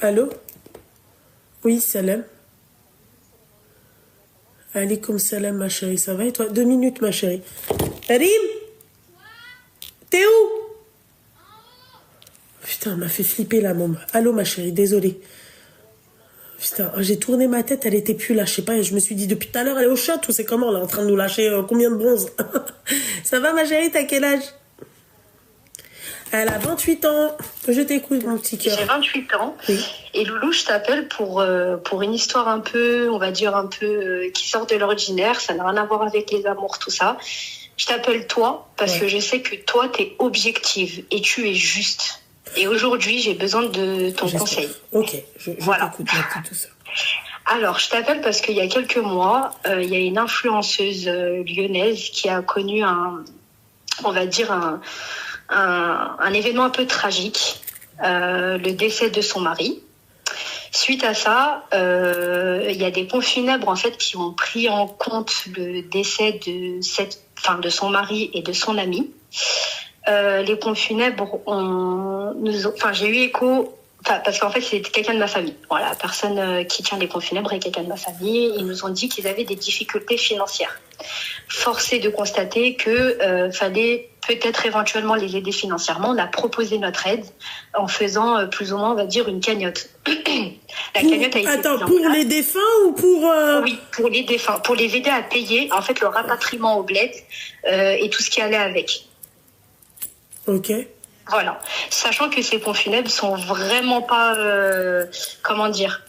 Allô? Oui, salam. Alaikum salam, ma chérie. Ça va et toi? 2 minutes, ma chérie. Rim? T'es où? Putain, elle m'a fait flipper la môme. Allô, ma chérie, désolée. Putain, j'ai tourné ma tête, elle était plus là, je sais pas, et je me suis dit depuis tout à l'heure, elle est au shot ou c'est comment, là, en train de nous lâcher combien de bronze? Ça va, ma chérie, t'as quel âge? Elle a 28 ans. Je t'écoute, mon petit cœur. J'ai 28 ans. Oui. Et Loulou, je t'appelle pour une histoire un peu, on va dire un peu, qui sort de l'ordinaire. Ça n'a rien à voir avec les amours, tout ça. Je t'appelle toi parce que je sais que toi, t'es objective et tu es juste. Et aujourd'hui, j'ai besoin de ton conseil. Ok, je t'écoute, ma petite, tout ça. Alors, je t'appelle parce qu'il y a quelques mois, il y a une influenceuse lyonnaise qui a connu on va dire un événement un peu tragique, le décès de son mari. Suite à ça, il y a des pompes funèbres en fait qui ont pris en compte le décès de son mari et de son ami. Les pompes funèbres j'ai eu écho, parce qu'en fait c'était quelqu'un de ma famille. Voilà, la personne qui tient les pompes funèbres est quelqu'un de ma famille. Ils nous ont dit qu'ils avaient des difficultés financières. Forcé de constater que fallait peut-être éventuellement les aider financièrement. On a proposé notre aide en faisant plus ou moins, on va dire, une cagnotte. La cagnotte a été Attends, pour les défunts ou pour... Oui, pour les défunts, pour les aider à payer en fait le rapatriement au bled et tout ce qui allait avec. Ok. Voilà, sachant que ces pompes funèbres sont vraiment pas, comment dire,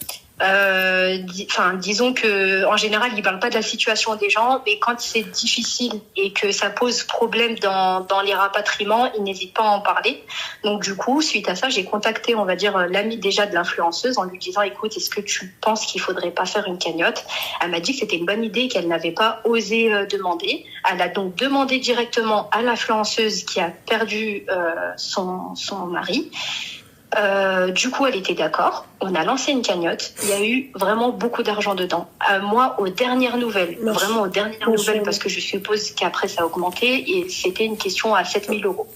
disons que en général ils parlent pas de la situation des gens, mais quand c'est difficile et que ça pose problème dans les rapatriements, ils n'hésitent pas à en parler. Donc du coup, suite à ça, j'ai contacté, on va dire, l'amie déjà de l'influenceuse en lui disant, écoute, est-ce que tu penses qu'il faudrait pas faire une cagnotte? Elle m'a dit que c'était une bonne idée, qu'elle n'avait pas osé demander. Elle a donc demandé directement à l'influenceuse qui a perdu son mari. Du coup, elle était d'accord. On a lancé une cagnotte. Il y a eu vraiment beaucoup d'argent dedans. Moi, aux dernières nouvelles, vraiment aux dernières nouvelles, parce que je suppose qu'après ça a augmenté, et c'était une question à 7 000 €.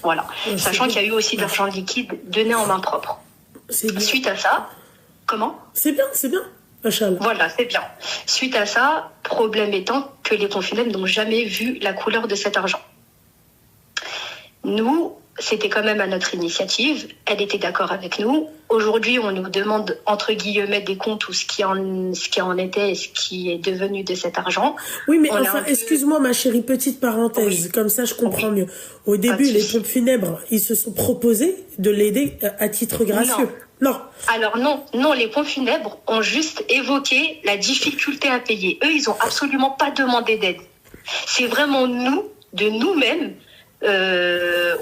Voilà. Sachant qu'il y a eu aussi de l'argent liquide donné en main propre. Suite à ça, comment? C'est bien. Machallah. Voilà, c'est bien. Suite à ça, problème étant que les pompes funèbres n'ont jamais vu la couleur de cet argent. Nous, c'était quand même à notre initiative. Elle était d'accord avec nous. Aujourd'hui, on nous demande, entre guillemets, des comptes ou ce qui en était et ce qui est devenu de cet argent. Oui, mais excuse-moi, ma chérie, petite parenthèse, comme ça je comprends mieux. Au début, les pompes funèbres, ils se sont proposés de l'aider à titre gracieux. Non. Alors non, les pompes funèbres ont juste évoqué la difficulté à payer. Eux, ils ont absolument pas demandé d'aide. C'est vraiment nous, de nous-mêmes,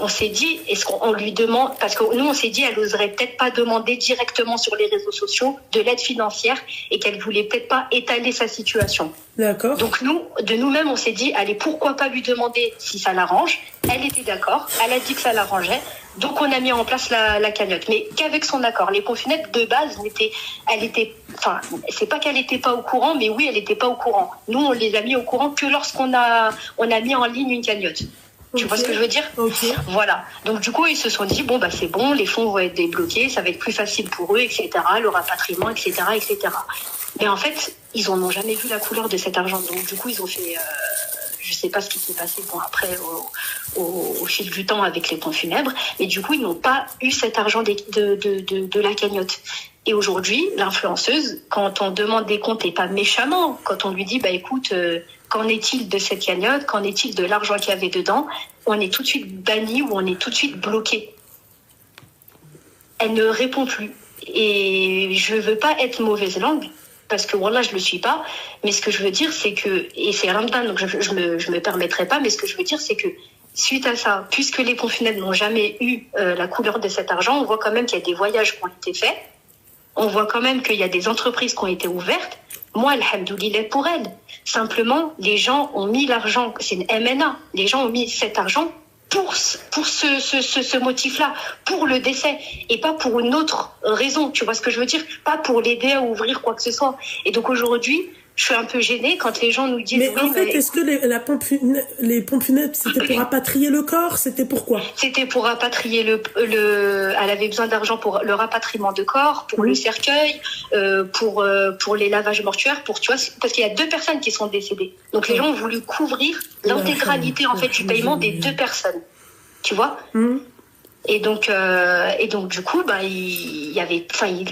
on s'est dit, est-ce qu'on lui demande, parce que nous on s'est dit, elle oserait peut-être pas demander directement sur les réseaux sociaux de l'aide financière et qu'elle voulait peut-être pas étaler sa situation. D'accord. Donc nous, de nous-mêmes, on s'est dit, allez, pourquoi pas lui demander si ça l'arrange. Elle était d'accord, elle a dit que ça l'arrangeait, donc on a mis en place la cagnotte, mais qu'avec son accord. Les pompes funèbres de base, c'est pas qu'elle était pas au courant, mais oui, elle était pas au courant. Nous, on les a mis au courant que lorsqu'on a mis en ligne une cagnotte. Tu vois ce que je veux dire? Voilà. Donc du coup, ils se sont dit, c'est bon, les fonds vont être débloqués, ça va être plus facile pour eux, etc., le rapatriement, etc., etc. Mais en fait, ils n'en ont jamais vu la couleur de cet argent. Donc du coup, ils ont fait... je sais pas ce qui s'est passé après au fil du temps avec les pompes funèbres, mais du coup, ils n'ont pas eu cet argent de la cagnotte. Et aujourd'hui, l'influenceuse, quand on demande des comptes, et pas méchamment, quand on lui dit, écoute... qu'en est-il de cette cagnotte? Qu'en est-il de l'argent qu'il y avait dedans? On est tout de suite banni ou on est tout de suite bloqué. Elle ne répond plus. Et je veux pas être mauvaise langue, parce que voilà, je le suis pas. Mais ce que je veux dire, c'est que, et c'est Ramadan, donc je me permettrai pas, mais ce que je veux dire, c'est que suite à ça, puisque les pompes funèbres n'ont jamais eu la couleur de cet argent, on voit quand même qu'il y a des voyages qui ont été faits. On voit quand même qu'il y a des entreprises qui ont été ouvertes. Moi, alhamdoulilah pour elle. Simplement, les gens ont mis l'argent, c'est une MNA, les gens ont mis cet argent pour ce motif-là, pour le décès, et pas pour une autre raison, tu vois ce que je veux dire? Pas pour l'aider à ouvrir quoi que ce soit. Et donc aujourd'hui, je suis un peu gênée quand les gens nous disent... Mais oui, en fait, est-ce que les pompes funèbres, c'était pour rapatrier le corps? C'était pourquoi? C'était pour rapatrier elle avait besoin d'argent pour le rapatriement de corps, pour le cercueil, pour les lavages mortuaires, tu vois, parce qu'il y a 2 personnes qui sont décédées. Donc les gens ont voulu couvrir l'intégralité en fait du paiement des 2 personnes. Tu vois. Et donc du coup, ils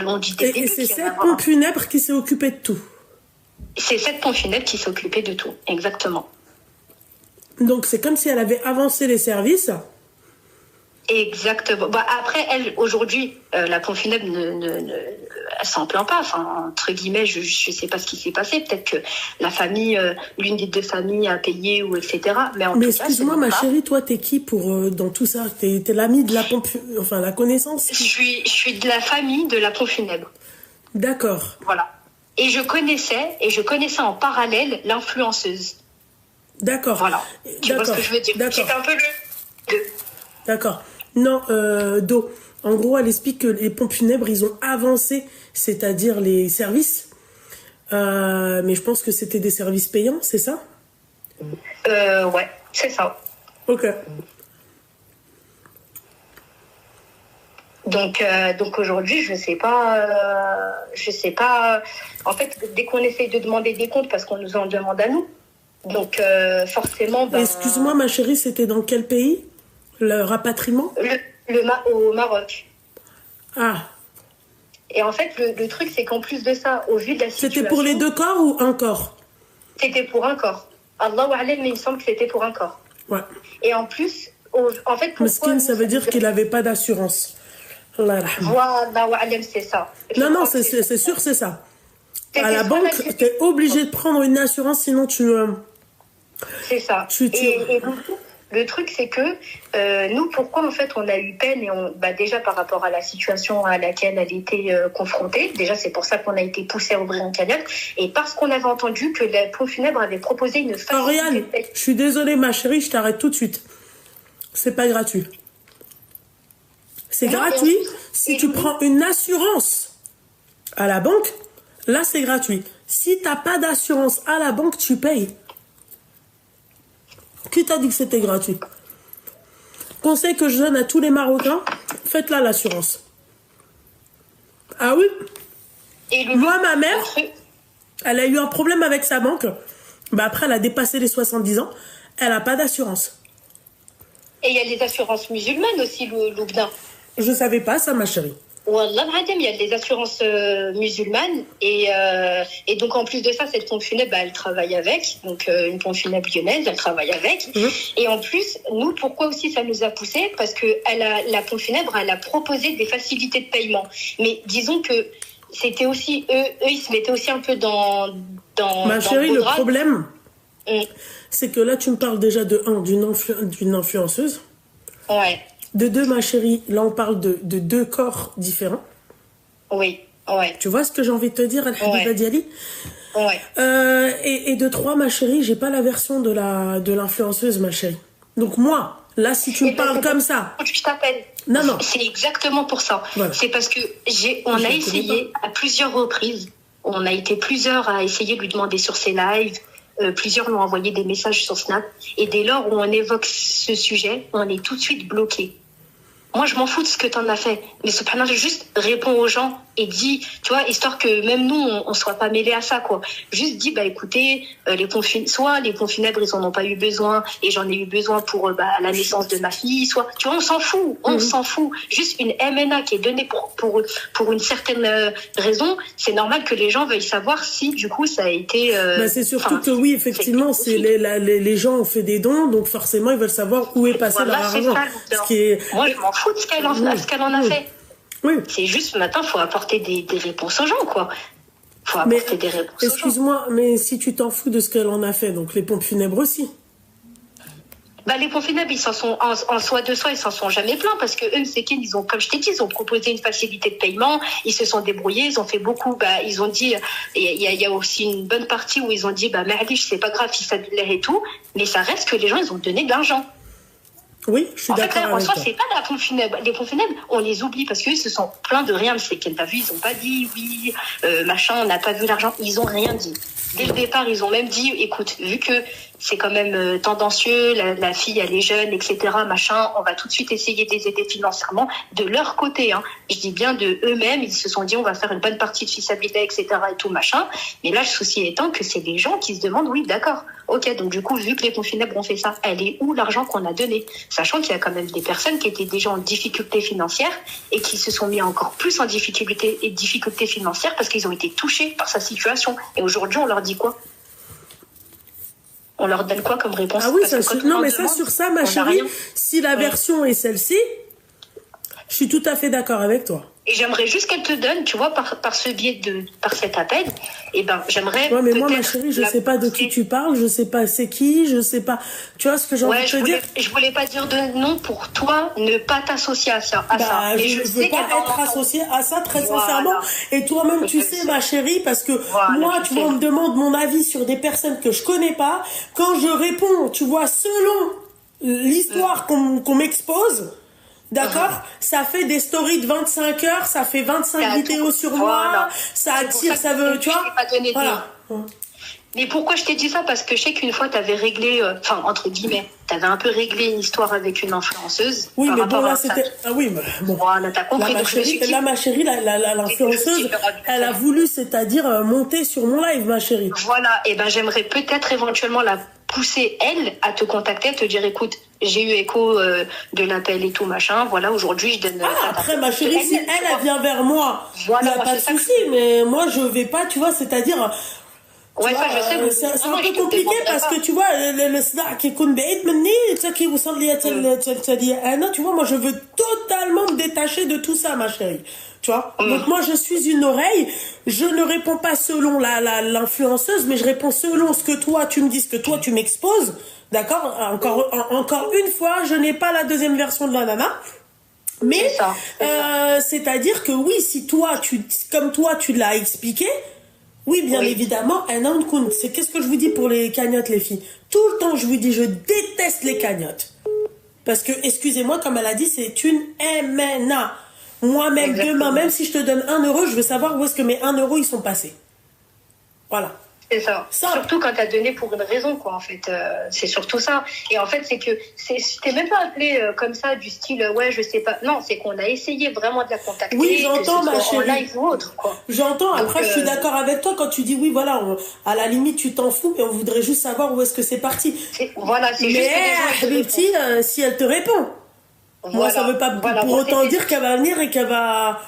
l'ont dit dès le début. Et c'est cette pompe funèbre qui s'est occupée de tout. C'est cette pompe funèbre qui s'est occupée de tout, exactement. Donc c'est comme si elle avait avancé les services. Exactement. Après, elle, aujourd'hui, la pompe funèbre elle s'en plaint pas. Enfin, entre guillemets, je sais pas ce qui s'est passé. Peut-être que la famille, l'une des 2 familles a payé ou etc. Mais excuse-moi, ma chérie, toi, t'es qui dans tout ça? T'es l'amie de la pompe, enfin la connaissance? Je suis de la famille de la pompe funèbre. D'accord. Voilà. Et je connaissais en parallèle l'influenceuse. D'accord. Voilà. Tu vois ce que je veux dire? C'était un peu le... D'accord. Non, Do. En gros, elle explique que les pompes funèbres, ils ont avancé, c'est-à-dire les services. Mais je pense que c'était des services payants, c'est ça? Ouais, c'est ça. Ok. Donc aujourd'hui, je sais pas. En fait, dès qu'on essaye de demander des comptes, parce qu'on nous en demande à nous, donc forcément. Excuse-moi, ma chérie, c'était dans quel pays, le rapatriement? Au Maroc. Ah. Et en fait, le truc, c'est qu'en plus de ça, au vu de la situation. C'était pour les 2 corps ou un corps? C'était pour un corps. Allahu a'lam, mais il me semble que c'était pour un corps. Ouais. Et en plus, en fait, Mesquine, ça veut dire qu'il n'avait pas d'assurance. Voilà, c'est ça. Non, c'est sûr, c'est ça. À la banque, tu es obligé de prendre une assurance, sinon tu... C'est ça. Et donc, le truc, c'est que nous, pourquoi en fait on a eu peine, et déjà par rapport à la situation à laquelle elle était confrontée, déjà c'est pour ça qu'on a été poussé à ouvrir un canal, et parce qu'on avait entendu que la pompe funèbre avait proposé une facilité. Oriane, je suis désolée ma chérie, je t'arrête tout de suite. C'est pas gratuit. C'est gratuit si tu prends une assurance à la banque, là c'est gratuit. Si t'as pas d'assurance à la banque, tu payes. Qui t'a dit que c'était gratuit? Conseil que je donne à tous les Marocains, faites-la l'assurance. Ah oui? Moi, ma mère, elle a eu un problème avec sa banque. Après, elle a dépassé les 70 ans. Elle n'a pas d'assurance. Et il y a les assurances musulmanes aussi, Loubna. Je ne savais pas ça, ma chérie. Wallah, il y a des assurances musulmanes et donc en plus de ça, cette pompe funèbre, elle travaille avec, donc une pompe funèbre lyonnaise, elle travaille avec. Et en plus, nous, pourquoi aussi ça nous a poussé? Parce que la pompe funèbre, elle a proposé des facilités de paiement. Mais disons que c'était aussi eux, ils se mettaient aussi un peu dans ma chérie, le problème, c'est que là, tu me parles déjà d'une influenceuse. Ouais. De 2, ma chérie, là on parle de 2 corps différents. Oui, ouais. Tu vois ce que j'ai envie de te dire, Al-Habiba Diali? Ouais. Et de 3, ma chérie, j'ai pas la version de l'influenceuse, ma chérie. Donc moi, là, si tu me parles comme ça... Je t'appelle. Non. C'est exactement pour ça. Voilà. C'est parce que on a essayé à plusieurs reprises, on a été plusieurs à essayer de lui demander sur ses lives, plusieurs lui ont envoyé des messages sur Snap, et dès lors où on évoque ce sujet, on est tout de suite bloqué. Moi, je m'en fous de ce que tu en as fait. Mais subhanallah, juste réponds aux gens et dis, tu vois, histoire que même nous, on soit pas mêlés à ça, quoi. Juste dis, écoutez, soit les pompes funèbres, ils en ont pas eu besoin et j'en ai eu besoin pour la naissance de ma fille, soit, tu vois, on s'en fout, on s'en fout. Juste une MNA qui est donnée pour une certaine raison, c'est normal que les gens veuillent savoir si, du coup, ça a été... c'est surtout que oui, effectivement, les gens ont fait des dons, donc forcément, ils veulent savoir où est passé leur argent. Moi, je m'en fous de ce qu'elle en a fait. Oui. C'est juste, maintenant, il faut apporter des réponses aux gens, quoi. Faut apporter des réponses aux gens. Excuse-moi, mais si tu t'en fous de ce qu'elle en a fait, donc les pompes funèbres aussi. Les pompes funèbres, ils s'en sont, en soi de soi, ils s'en sont jamais plaints, parce que eux, c'est qu'ils ont, comme je t'ai dit, ils ont proposé une facilité de paiement, ils se sont débrouillés, ils ont fait beaucoup, ils ont dit, il y a aussi une bonne partie où ils ont dit, merde, c'est pas grave si ça l'air et tout, mais ça reste que les gens, ils ont donné de l'argent. Oui, je suis En fait, d'accord là, en avec soi, toi. c'est pas la pompe funèbre. Les pompes funèbres, on les oublie parce qu'eux, se sont pleins de rien. C'est qu'elle t'a vu, ils ont pas dit oui, machin, on n'a pas vu l'argent. Ils ont rien dit. Dès le départ, ils ont même dit, écoute, vu que c'est quand même tendancieux, la fille, elle est jeune, etc., machin, on va tout de suite essayer de les aider financièrement. De leur côté, hein, je dis bien de eux-mêmes, ils se sont dit, on va faire une bonne partie de fiabilité, etc., et tout, machin. Mais là, le souci étant que c'est des gens qui se demandent, oui, d'accord, ok, donc du coup, vu que les pompes funèbres ont fait ça, elle est où l'argent qu'on a donné? Sachant qu'il y a quand même des personnes qui étaient déjà en difficulté financière et qui se sont mis encore plus en difficulté financière parce qu'ils ont été touchés par sa situation. Et aujourd'hui, on leur dit quoi? On leur donne quoi comme réponse? Ah oui, Parce que quand on non, leur mais ça, demande, sur ça, ma on n'a chérie, rien. si la version est celle-ci, je suis tout à fait d'accord avec toi. Et j'aimerais juste qu'elle te donne, tu vois, par ce biais par cet appel, et ben, j'aimerais. Ouais, mais moi, ma peut-être chérie, je la sais pas de qui pousser. tu parles, je sais pas c'est qui, je sais pas. Tu vois ce que j'ai envie Ouais, de te dire? je voulais pas dire de nom pour toi, ne pas t'associer à ça. À ça. Bah, Mais je ne veux sais pas qu'elle va être entendre. associée à ça, très Voilà. sincèrement. Et toi-même, tu Je sais, sais. ma chérie, parce que Voilà, moi, je tu vois, sais. on me demande mon avis sur des personnes que je connais pas. Quand je réponds, tu vois, selon l'histoire qu'on m'expose, d'accord? Ça fait des stories de 25 heures, ça fait 25 T'as vidéos tout. sur Voilà. moi, ça C'est pour attire, ça ça que veut, je tu vois? t'ai pas donné de Voilà. Mais pourquoi je t'ai dit ça? Parce que je sais qu'une fois, tu avais réglé, enfin, entre guillemets, tu avais un peu réglé une histoire avec une influenceuse. Oui, par mais bon, rapport là, à ça. c'était. Ah oui, mais bon. Voilà, t'as Là, compris. ma Donc, je me suis chérie, dit, là, ma chérie, l'influenceuse, elle a voulu, c'est-à-dire monter sur mon live, ma chérie. voilà, et ben, j'aimerais peut-être éventuellement la pousser, elle, à te contacter, à te dire, écoute, j'ai eu écho de l'appel et tout, machin. Voilà, aujourd'hui, je donne. Ah, après, ma chérie, si elle vient vers moi, il Voilà, n'y a moi, pas de c'est ça que souci, mais moi, je vais pas, tu vois, c'est-à-dire. Tu Ouais, vois, ça, je sais. c'est Non, un je peu te compliqué demanderai parce pas. que tu vois le صداع qui يكون بعيد مني ça qui وصل لي تالي انا tu vois moi je veux totalement me détacher de tout ça ma chérie tu vois donc moi je suis une oreille je ne réponds pas selon l'influenceuse mais je réponds selon ce que toi tu me dis ce que toi tu m'exposes d'accord encore une fois je n'ai pas la deuxième version de la nana mais C'est ça, c'est-à-dire que oui si toi comme toi tu l'as expliqué. Oui, bien évidemment, un homme compte. C'est qu'est-ce que je vous dis pour les cagnottes, les filles? Tout le temps, je vous dis, je déteste les cagnottes. Parce que, excusez-moi, comme elle a dit, c'est une MNA. Moi-même, Exactement. demain, même si je te donne 1 euro, je veux savoir où est-ce que mes 1 euro, ils sont passés. Voilà. C'est ça. Surtout quand t'as donné pour une raison, quoi, en fait. C'est surtout ça. Et en fait, c'est que je t'ai même pas appelé comme ça, du style, ouais, je sais pas. Non, c'est qu'on a essayé vraiment de la contacter. Oui, j'entends, que ce ma soit en chérie. live ou autre, quoi. J'entends. Donc, Après, je suis d'accord avec toi quand tu dis oui, voilà, à la limite, tu t'en fous, mais on voudrait juste savoir où est-ce que c'est parti. Voilà, c'est juste que les gens. Mais, Habibti, si elle te répond. Voilà. Moi, ça veut pas pour moi, autant dire qu'elle va venir et qu'elle va.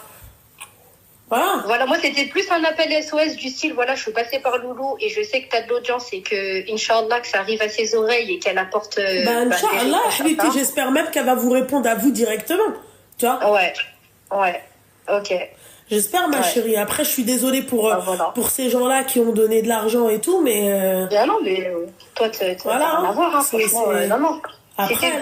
Voilà, moi c'était plus un appel SOS du style, voilà, je suis passée par Loulou et je sais que tu as de l'audience et que, Inch'Allah, que ça arrive à ses oreilles et qu'elle apporte... Inch'Allah, Habibti, j'espère même qu'elle va vous répondre à vous directement, tu vois. Ouais, ok. J'espère, ma chérie. Après, je suis désolée pour ces gens-là qui ont donné de l'argent et tout, mais... Bien non, mais toi, tu vas rien à voir, hein, franchement, non. Après,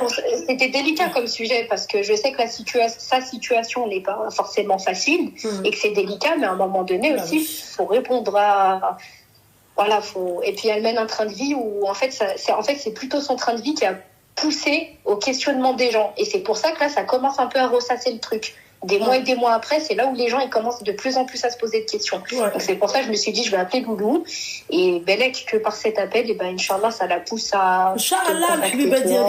c'était délicat comme sujet parce que je sais que sa situation n'est pas forcément facile et que c'est délicat, mais à un moment donné aussi, il faut répondre à... Voilà, et puis elle mène un train de vie où en fait, c'est plutôt son train de vie qui a poussé au questionnement des gens. Et c'est pour ça que là, ça commence un peu à ressasser le truc. Des mois et des mois après, c'est là où les gens ils commencent de plus en plus à se poser de questions. Donc c'est pour ça que je me suis dit, je vais appeler Loulou. Et Belek, que par cet appel, et ben, Inch'Allah, ça la pousse à... Inch'Allah,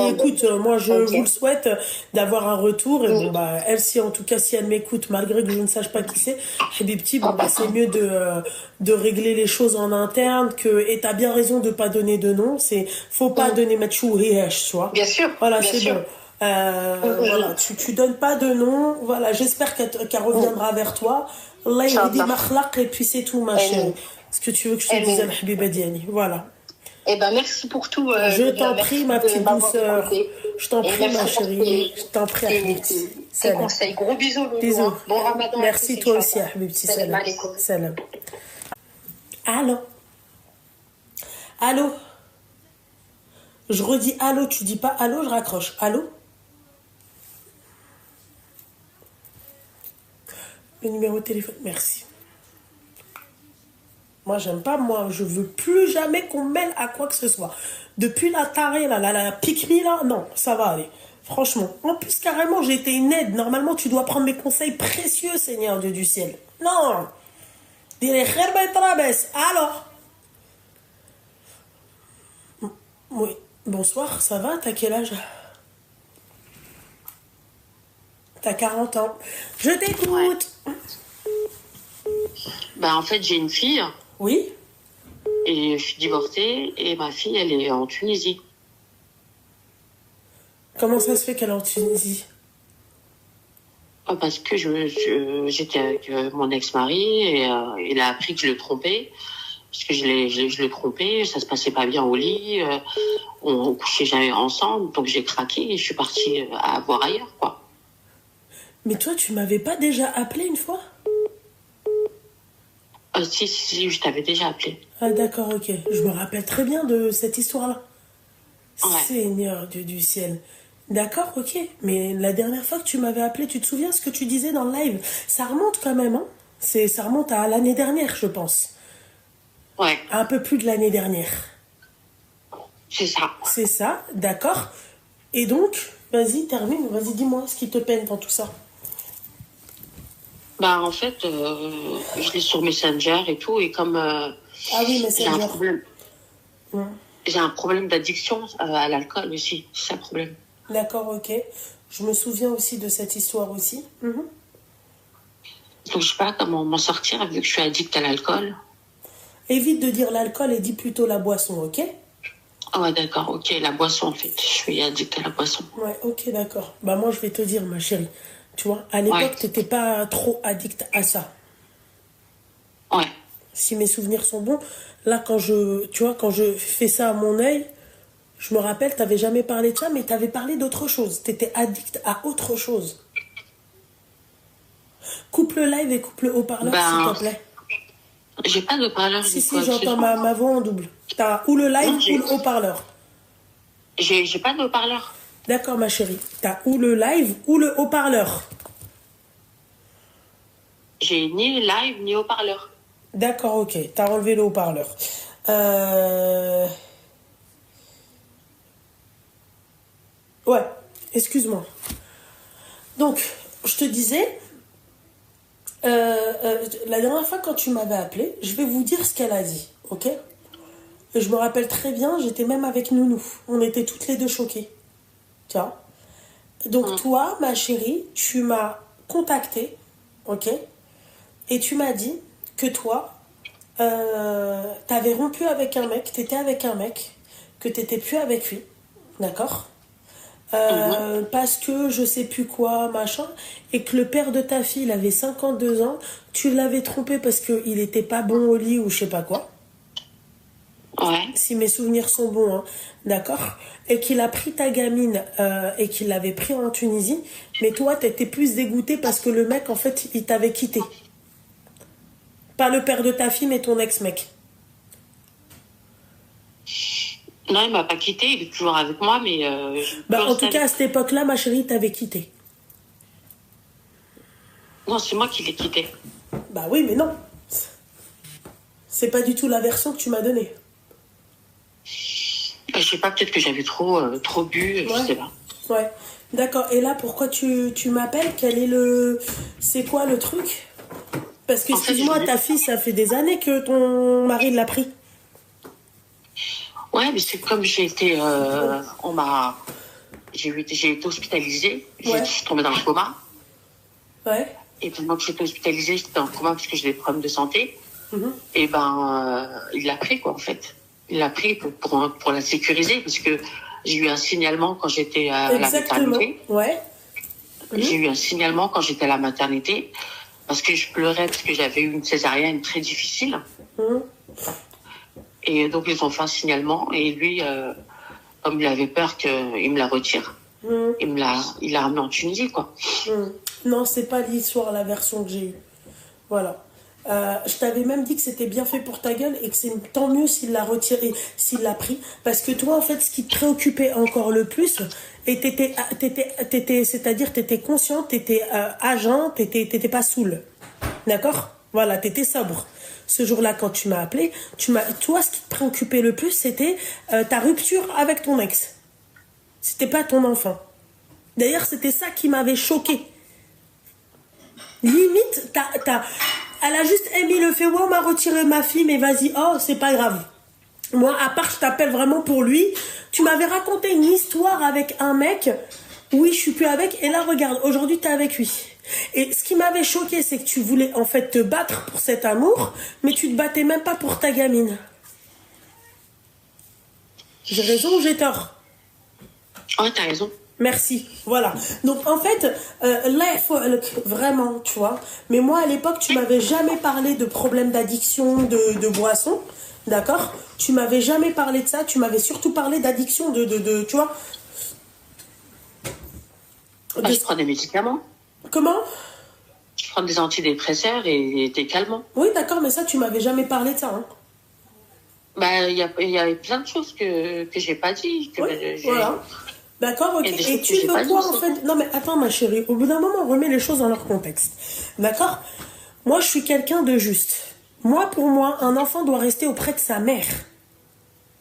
écoute, moi je vous le souhaite d'avoir un retour. Et bon, bah, elle, en tout cas, si elle m'écoute, malgré que je ne sache pas qui c'est, Habibti, bon, bah, c'est mieux de régler les choses en interne. Et t'as bien raison de pas donner de nom. Faut pas donner Matchou et Hesh, tu vois. Bien sûr. Voilà, bien c'est sûr. bon. Voilà, tu donnes pas de nom. Voilà, j'espère qu'elle reviendra vers toi. Allah il dit makhlaq et puis c'est tout, ma chérie. Est-ce que tu veux que je te dise Habiba Diani? Voilà. Eh ben merci pour tout. Je t'en prie, ma petite douceur. Je t'en prie, ma chérie. Je t'en prie, Habibti. Tes conseils. Gros bisous, Loulou. Bisous. Bon Ramadan. Merci toi aussi, Habibti. Salam. Salam. Allô? Allô? Je redis allô, tu dis pas allô, je raccroche. Allô? Le numéro de téléphone, merci. Moi, j'aime pas, je veux plus jamais qu'on mêle à quoi que ce soit. Depuis la tarée, la pique-me, là, non, ça va aller. Franchement. En plus, carrément, j'ai été une aide. Normalement, tu dois prendre mes conseils précieux, Seigneur Dieu du ciel. Non. Dire kherba et trabes. Alors. Oui. Bonsoir, ça va? T'as quel âge? T'as 40 ans. Je Ouais. t'écoute. Bah, en fait, j'ai une fille Oui? et je suis divorcée et ma fille, elle est en Tunisie. Comment ça se fait qu'elle est en Tunisie? Parce que j'étais avec mon ex-mari et il a appris que je le trompais. Parce que je le trompais, ça se passait pas bien au lit, on couchait jamais ensemble, donc j'ai craqué et je suis partie à voir ailleurs, quoi. Mais toi, tu m'avais pas déjà appelé une fois? Si, je t'avais déjà appelé. Ah d'accord, ok. Je me rappelle très bien de cette histoire-là. Ouais. Seigneur Dieu du ciel. D'accord, ok. Mais la dernière fois que tu m'avais appelé, tu te souviens ce que tu disais dans le live? Ça remonte quand même, hein? Ça remonte à l'année dernière, je pense. Ouais, À un peu plus de l'année dernière. c'est ça. C'est ça, d'accord. Et donc, vas-y, termine. Vas-y, dis-moi ce qui te peine dans tout ça. Bah, en fait, je l'ai sur Messenger et tout, et comme Ah oui, mais c'est j'ai un genre. problème, j'ai un problème d'addiction à l'alcool aussi, c'est ça le problème. D'accord, ok. Je me souviens aussi de cette histoire aussi. Mhm. Donc, je sais pas comment m'en sortir vu que je suis addict à l'alcool. Évite de dire l'alcool et dis plutôt la boisson, ok? Ah ouais, d'accord, ok, la boisson, en fait. Je suis addict à la boisson. Ouais, ok, d'accord. Bah moi, je vais te dire, ma chérie. Tu vois, à Ouais, l'époque, t'étais pas trop addict à ça. ouais. Si mes souvenirs sont bons, là, tu vois, quand je fais ça à mon œil, je me rappelle, t'avais jamais parlé de ça, mais t'avais parlé d'autre chose. T'étais addict à autre chose. Coupe le live et coupe le haut-parleur, s'il Ben, te plaît. j'ai pas de parleur Si, ni si, quoi que ce j'entends soit. ma voix en double. T'as ou le live Non, ou le haut-parleur. j'ai pas de parleur. D'accord, ma chérie. T'as ou le live ou le haut-parleur. J'ai ni live ni haut-parleur. D'accord, ok. T'as enlevé le haut-parleur. Euh... Ouais, excuse-moi. Donc, je te disais, la dernière fois quand tu m'avais appelé, je vais vous dire ce qu'elle a dit, ok? Et je me rappelle très bien, j'étais même avec Nounou. On était toutes les deux choquées. Tu vois? Donc Hum, toi, ma chérie, tu m'as contacté, ok? Et tu m'as dit que toi, t'avais rompu avec un mec, t'étais avec un mec, que t'étais plus avec lui, d'accord? mhm. Parce que je sais plus quoi, machin, et que le père de ta fille, il avait 52 ans, tu l'avais trompé parce qu'il était pas bon au lit ou je sais pas quoi, Ouais. si mes souvenirs sont bons, hein, d'accord? Et qu'il a pris ta gamine et qu'il l'avait pris en Tunisie, mais toi, t'étais plus dégoûté parce que le mec, en fait, il t'avait quitté. Pas le père de ta fille, mais ton ex-mec. Non, il m'a pas quitté, il est toujours avec moi, mais je veux plus Bah, en rester tout cas, à avec cette lui. époque-là, ma chérie, t'avait quitté. Non, c'est moi qui l'ai quitté. Bah oui, mais non. C'est pas du tout la version que tu m'as donnée. Je sais pas, peut-être que j'avais trop bu, je Ouais. sais pas. Ouais. D'accord. Et là, pourquoi tu m'appelles? Quel est le... C'est quoi le truc? Parce que, En fait, excuse-moi, ta fille, ça fait des années que ton mari l'a pris. ouais, mais c'est comme j'ai été, j'ai été hospitalisée, Ouais. je suis tombée dans le coma. Ouais. Et pendant que j'étais hospitalisée, j'étais dans le coma parce que j'ai des problèmes de santé. Mhm. Et ben, il l'a pris, quoi, en fait. Il l'a pris pour la sécuriser parce que j'ai eu un signalement quand j'étais à la Exactement. maternité. Ouais. J'ai eu un signalement quand j'étais à la maternité parce que je pleurais parce que j'avais eu une césarienne très difficile. Mhm. Et donc, ils ont fait un signalement et lui, comme il avait peur qu'il me la retire, Mhm. il l'a ramené en Tunisie, quoi. Mhm. Non, c'est pas l'histoire, la version que j'ai eue. Voilà. Je t'avais même dit que c'était bien fait pour ta gueule et que c'est tant mieux s'il l'a retiré, s'il l'a pris. Parce que toi, en fait, ce qui te préoccupait encore le plus, et c'est-à-dire t'étais consciente, t'étais à jeun, t'étais pas saoule. D'accord? Voilà, t'étais sobre. Ce jour-là, quand tu m'as appelé, toi, ce qui te préoccupait le plus, c'était ta rupture avec ton ex. C'était pas ton enfant. D'ailleurs, c'était ça qui m'avait choqué. Limite, elle a juste émis le fait, ouais, on m'a retiré ma fille, mais vas-y, oh, c'est pas grave. Moi, à part, je t'appelle vraiment pour lui. Tu m'avais raconté une histoire avec un mec. Oui, je suis plus avec. Et là, regarde, aujourd'hui, t'es avec lui. Et ce qui m'avait choqué, c'est que tu voulais en fait te battre pour cet amour, mais tu te battais même pas pour ta gamine. J'ai raison ou j'ai tort? Ouais, t'as raison. Merci, voilà. Donc en fait, là, il faut vraiment, tu vois. Mais moi, à l'époque, tu m'avais jamais parlé de problèmes d'addiction, de boisson, d'accord? Tu m'avais jamais parlé de ça. Tu m'avais surtout parlé d'addiction, tu vois. Bah, je prends des médicaments. Comment? Je prends des antidépresseurs et des calmants. Oui, d'accord, mais ça, tu m'avais jamais parlé de ça, hein. Bah, il y a plein de choses que j'ai pas dit. Oui, voilà. D'accord, ok. Et tu veux quoi en fait? Non mais attends ma chérie, au bout d'un moment on remet les choses dans leur contexte. D'accord? Moi je suis quelqu'un de juste. Moi pour moi, un enfant doit rester auprès de sa mère.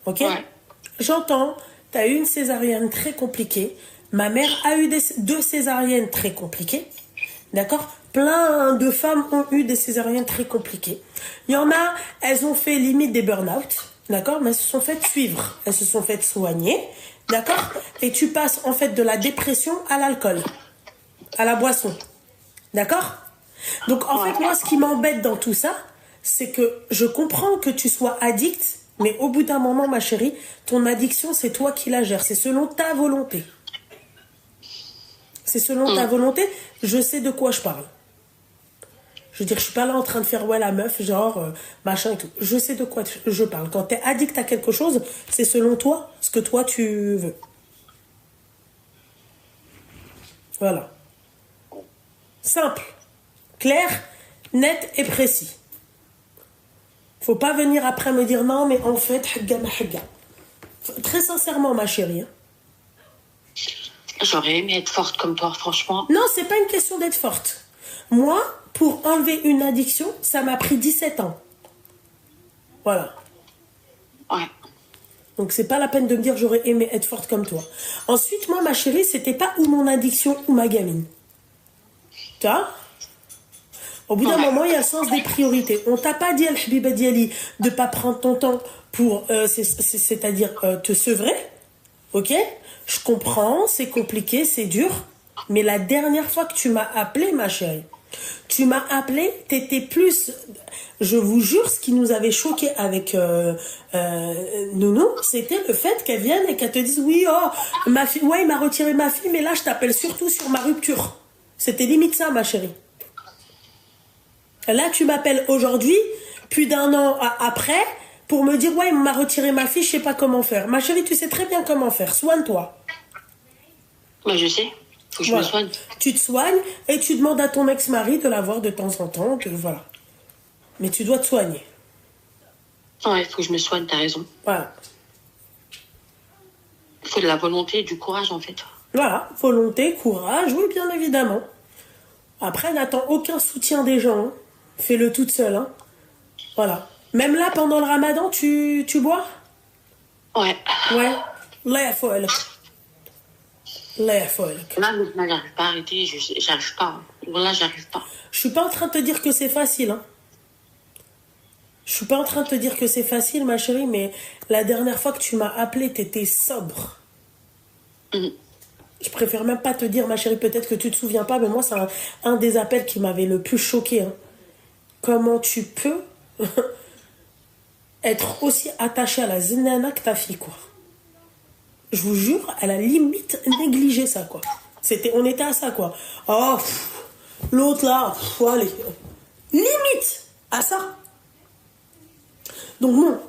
Ok? Ouais. J'entends, t'as eu une césarienne très compliquée. Ma mère a eu deux césariennes très compliquées. D'accord? Plein de femmes ont eu des césariennes très compliquées. Il y en a, elles ont fait limite des burn-out. D'accord? Mais elles se sont faites suivre. Elles se sont faites soigner. D'accord? Et tu passes en fait de la dépression à l'alcool, à la boisson. D'accord? Donc en fait, moi, ce qui m'embête dans tout ça, c'est que je comprends que tu sois addict, mais au bout d'un moment, ma chérie, ton addiction, c'est toi qui la gères. C'est selon ta volonté. C'est selon ta volonté. Je sais de quoi je parle. Je veux dire, je suis pas là en train de faire ouais la meuf, genre machin et tout. Je sais de quoi je parle. Quand tu es addict à quelque chose, c'est selon toi, ce que toi tu veux. Voilà. Simple, clair, net et précis. Faut pas venir après me dire non, mais en fait, hagga ma hagga. Très sincèrement, ma chérie. Hein. J'aurais aimé être forte comme toi, franchement. Non, c'est pas une question d'être forte. Moi, pour enlever une addiction, ça m'a pris 17 ans. Voilà. Ouais. Donc c'est pas la peine de me dire j'aurais aimé être forte comme toi. Ensuite, moi, ma chérie, c'était pas ou mon addiction ou ma gamine. Tu vois? Au bout d'un moment, il y a le sens des priorités. On t'a pas dit, Al-Habiba Diali, de pas prendre ton temps pour, c'est-à-dire te sevrer. Ok? Je comprends, c'est compliqué, c'est dur. Mais la dernière fois que tu m'as appelé, ma chérie, tu m'as appelé, t'étais plus... Je vous jure, ce qui nous avait choqué avec Nounou, c'était le fait qu'elle vienne et qu'elle te dise oui, oh, ma fille, ouais, il m'a retiré ma fille, mais là, je t'appelle surtout sur ma rupture. C'était limite ça, ma chérie. Là, tu m'appelles aujourd'hui, plus d'un an après, pour me dire ouais, il m'a retiré ma fille, je sais pas comment faire. Ma chérie, tu sais très bien comment faire. Soigne-toi. Moi, je sais. Faut que je me soigne. Tu te soignes et tu demandes à ton ex-mari de la voir de temps en temps. Voilà. Mais tu dois te soigner. Ouais, faut que je me soigne, t'as raison. Voilà. Il faut de la volonté et du courage, en fait. Voilà. Volonté, courage, oui, bien évidemment. Après, n'attends aucun soutien des gens. Hein. Fais-le toute seule. Hein. Voilà. Même là, pendant le ramadan, tu bois? Ouais. Ouais. Là, il faut aller. Là, il faut aller. Là, j'arrive pas à arrêter, j'arrive pas. Là, j'arrive pas. Je suis pas en train de te dire que c'est facile, hein. Je suis pas en train de te dire que c'est facile, ma chérie, mais la dernière fois que tu m'as appelé, t'étais sobre. Je préfère même pas te dire, ma chérie, peut-être que tu te souviens pas, mais moi, c'est un des appels qui m'avait le plus choqué. Hein. Comment tu peux être aussi attachée à la zinana que ta fille, quoi. Je vous jure, elle a limite négligé ça, quoi. On était à ça, quoi. Oh, l'autre là, allez. Limite à ça. Donc non,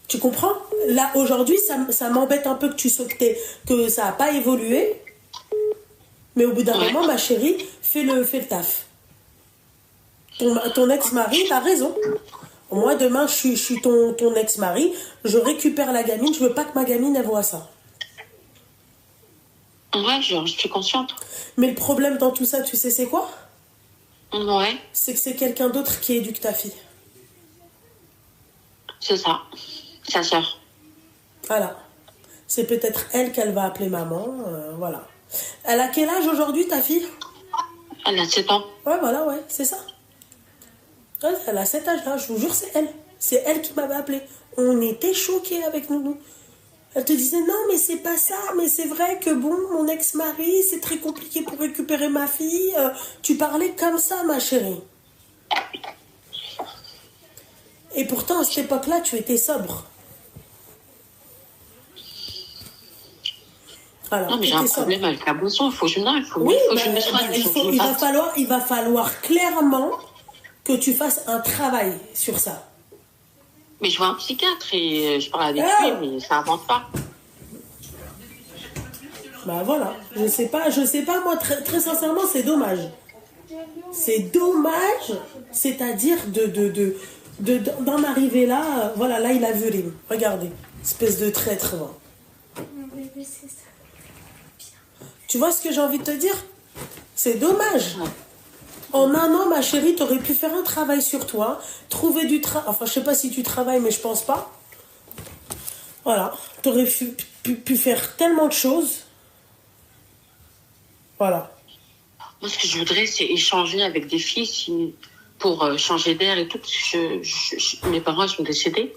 tu comprends? Là, aujourd'hui, ça m'embête un peu que que ça n'a pas évolué. Mais au bout d'un moment, ma chérie, fais le taf. Ton ex-mari, t'as raison. Moi, demain, je suis ton ex-mari. Je récupère la gamine. Je veux pas que ma gamine, elle voit ça. Ouais, je suis consciente. Mais le problème dans tout ça, tu sais, c'est quoi? Ouais. C'est que c'est quelqu'un d'autre qui éduque ta fille. C'est ça. Sa sœur. Voilà. C'est peut-être elle qu'elle va appeler maman. Voilà. Elle a quel âge aujourd'hui, ta fille? Elle a 7 ans. Ouais, voilà, ouais, c'est ça. Ouais, elle a cet âge-là, je vous jure, c'est elle. C'est elle qui m'avait appelé. On était choqués avec nous. Elle te disait, non, mais c'est pas ça, mais c'est vrai que bon, mon ex-mari, c'est très compliqué pour récupérer ma fille. Tu parlais comme ça, ma chérie. Et pourtant, à cette époque-là, tu étais sobre. Alors, Non, mais tu j'ai un étais sobre. problème avec la boisson. Il faut que je, non, il faut, Oui, il faut que bah, je me soigne. il va falloir clairement que tu fasses un travail sur ça. Mais je vois un psychiatre et je parle avec Ah. lui, mais ça avance pas. Bah voilà, je sais pas, moi, très sincèrement, c'est dommage. C'est dommage, c'est-à-dire d'en arriver là, voilà, là, il a vu Rim. Regardez, espèce de traître, moi. Tu vois ce que j'ai envie de te dire? C'est dommage. En un an, ma chérie, t'aurais pu faire un travail sur toi, trouver du travail. Enfin, je sais pas si tu travailles, mais je pense pas. Voilà, t'aurais pu faire tellement de choses. Voilà. Moi, ce que je voudrais, c'est échanger avec des filles pour changer d'air et tout. Parce que mes parents, ils sont décédés.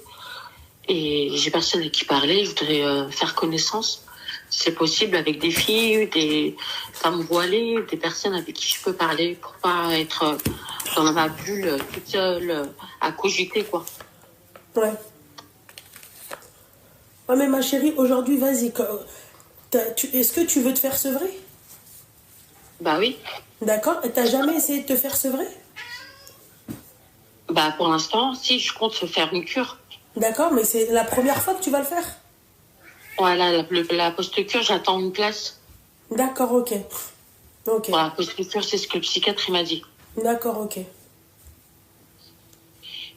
Et j'ai personne avec qui parler. Je voudrais faire connaissance, si c'est possible, avec des filles, des femmes voilées, des personnes avec qui je peux parler pour pas être dans ma bulle toute seule à cogiter, quoi. Ouais. Ouais, mais ma chérie, aujourd'hui, vas-y. Est-ce que tu veux te faire sevrer? Bah oui. D'accord. Et t'as jamais essayé de te faire sevrer? Bah pour l'instant, si je compte faire une cure. D'accord, mais c'est la première fois que tu vas le faire? Voilà, la post-cure, j'attends une place. D'accord, ok. Ok. Pour la post-cure, c'est ce que le psychiatre il m'a dit. D'accord, ok.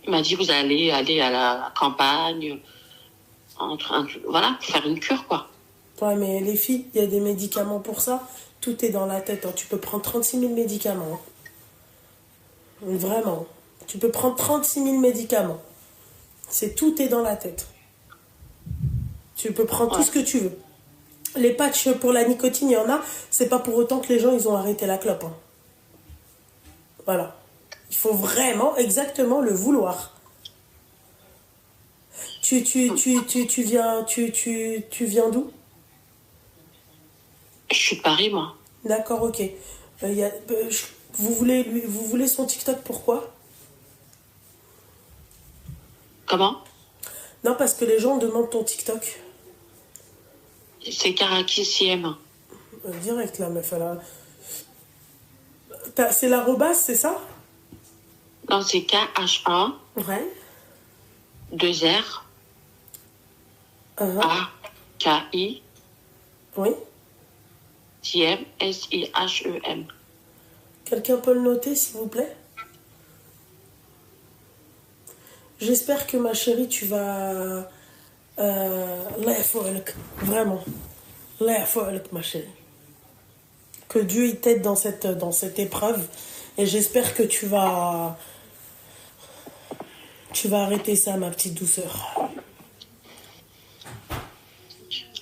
Il m'a dit, vous allez aller à la campagne, voilà, faire une cure, quoi. Ouais, mais les filles, il y a des médicaments pour ça. Tout est dans la tête. Hein. Tu peux prendre 36 000 médicaments. Hein. Vraiment. Tu peux prendre 36 000 médicaments. Tout est dans la tête. Tu peux prendre tout ce que tu veux. Les patchs pour la nicotine, il y en a. C'est pas pour autant que les gens, ils ont arrêté la clope. Hein. Voilà. Il faut vraiment, exactement, le vouloir. Tu viens d'où? Je suis de Paris, moi. D'accord, ok. Vous voulez son TikTok, pourquoi? Comment? Non, parce que les gens demandent ton TikTok. C'est Karaki CM. Direct, la meuf, c'est l'arrobas, c'est ça? Non, c'est KHA, Ouais. 2R, AKI, Oui. CM, SIHEM. Quelqu'un peut le noter, s'il vous plaît? J'espère que ma chérie, tu vas... Vraiment. Ma chérie. Que Dieu il t'aide dans cette épreuve. Et j'espère que tu vas arrêter ça, ma petite douceur.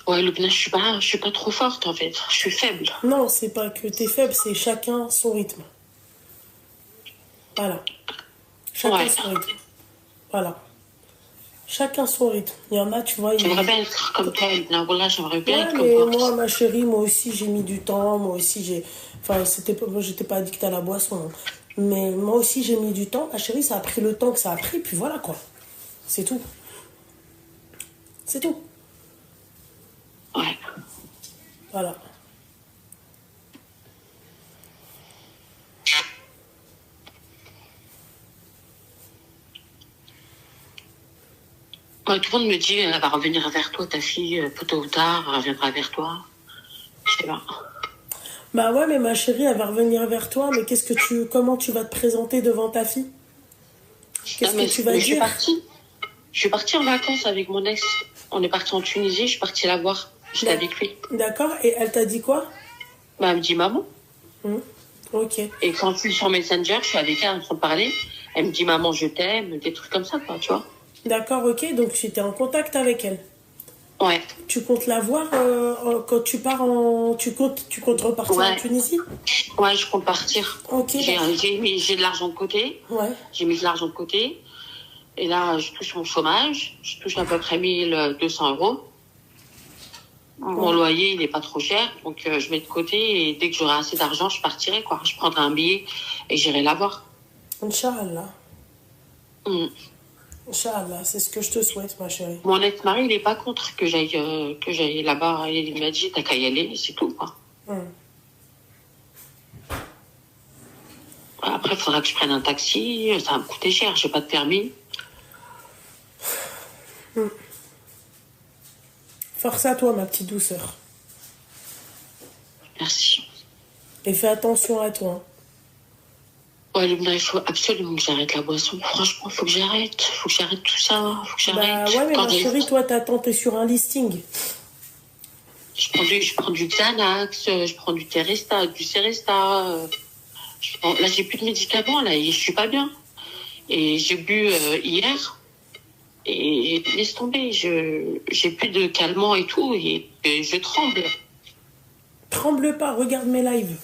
Ouais, Loubna, je suis pas trop forte, en fait. Je suis faible. Non, c'est pas que t'es faible, c'est chacun son rythme. Voilà. Chacun son rythme. Voilà. Chacun son rythme. Il y en a, tu vois... J'aimerais bien être comme toi, Loubna. Voilà, j'aimerais bien être comme mais toi. moi, ma chérie, moi aussi, j'ai mis du temps. Moi aussi, moi, j'étais pas addict à la boisson. Hein. Mais moi aussi, j'ai mis du temps. Ma chérie, ça a pris le temps que ça a pris. Puis voilà, quoi. C'est tout. C'est tout. Ouais. Voilà. Ouais, tout le monde me dit, elle va revenir vers toi, ta fille, tôt ou tard, elle reviendra vers toi. Je sais pas. Bah ouais, mais ma chérie, elle va revenir vers toi. Mais comment tu vas te présenter devant ta fille? Qu'est-ce que tu vas dire? Je suis partie en vacances avec mon ex. On est parti en Tunisie, je suis partie la voir. J'étais avec lui. D'accord, et elle t'a dit quoi? Bah, elle me dit maman. Ok. Et quand je suis sur Messenger, je suis avec elle en train de parler. Elle me dit maman, je t'aime, des trucs comme ça, quoi, tu vois. D'accord, ok, donc tu étais en contact avec elle. Ouais. Tu comptes la voir quand tu pars en... Tu comptes repartir en Tunisie? Ouais, je compte partir. Ok. J'ai de l'argent de côté. Ouais. J'ai mis de l'argent de côté. Et là, je touche mon chômage. Je touche à peu près 1 200 €. Mon loyer, il n'est pas trop cher. Donc, je mets de côté. Et dès que j'aurai assez d'argent, je partirai, quoi. Je prendrai un billet et j'irai la voir. Inch'Allah. Inch'Allah, c'est ce que je te souhaite, ma chérie. Mon ex-mari, il n'est pas contre que j'aille là-bas. Il m'a dit, t'as qu'à y aller, c'est tout, quoi. Après, il faudra que je prenne un taxi. Ça va me coûter cher. J'ai pas de permis. Force à toi, ma petite douceur. Merci. Et fais attention à toi. Ouais, Lubna, il faut absolument que j'arrête la boisson. Franchement, faut que j'arrête. Faut que j'arrête tout ça. Faut que j'arrête. Ouais, mais ma chérie, toi, t'es sur un listing. Je prends du Xanax, je prends du Teresta, du Seresta. Là, j'ai plus de médicaments, là, et je suis pas bien. Et j'ai bu hier. Et laisse tomber, j'ai plus de calmant et tout, et je tremble. Tremble pas, regarde mes lives.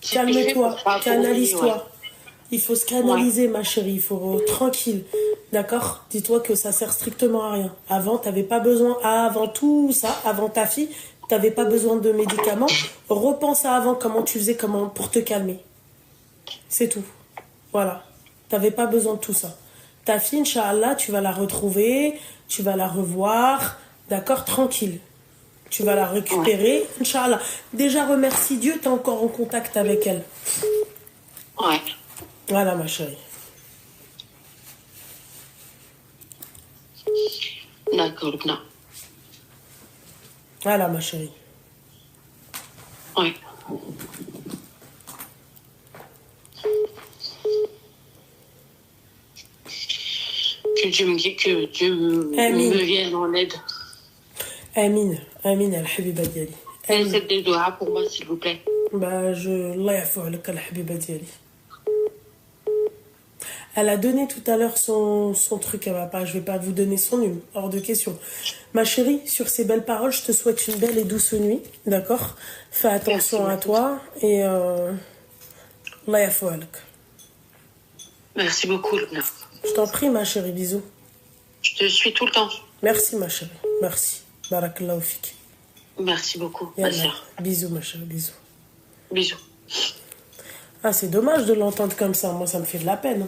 Calme-toi, canalise-toi. Ouais. Il faut se canaliser, ma chérie, il faut tranquille. D'accord? Dis-toi que ça sert strictement à rien. Avant, t'avais pas besoin, avant tout ça, avant ta fille, t'avais pas besoin de médicaments. Repense à avant, comment tu faisais, pour te calmer. C'est tout. Voilà. T'avais pas besoin de tout ça. Ta fille, Inch'Allah, tu vas la retrouver, tu vas la revoir, d'accord, tranquille. Tu vas la récupérer, Inch'Allah. Déjà, remercie Dieu, tu es encore en contact avec elle. Ouais. Voilà, ma chérie. D'accord, Lubna. Voilà, ma chérie. Ouais. Que Dieu me vienne en aide. Amin. Amin, al-Habiba diali. Faites des doigts pour moi, s'il vous plaît. Allah yafou'alak, al-Habiba diali. Elle a donné tout à l'heure son truc à ma part. Je vais pas vous donner son numéro, hors de question. Ma chérie, sur ces belles paroles, je te souhaite une belle et douce nuit. D'accord? Fais attention à toi. Et Allah yafou'alak. Merci beaucoup, Lubna. Je t'en prie, ma chérie, bisous. Je te suis tout le temps. Merci, ma chérie. Merci. Barakallahu fik. Merci beaucoup, ma soeur. Bisous, ma chérie, bisous. Bisous. Ah, c'est dommage de l'entendre comme ça. Moi, ça me fait de la peine.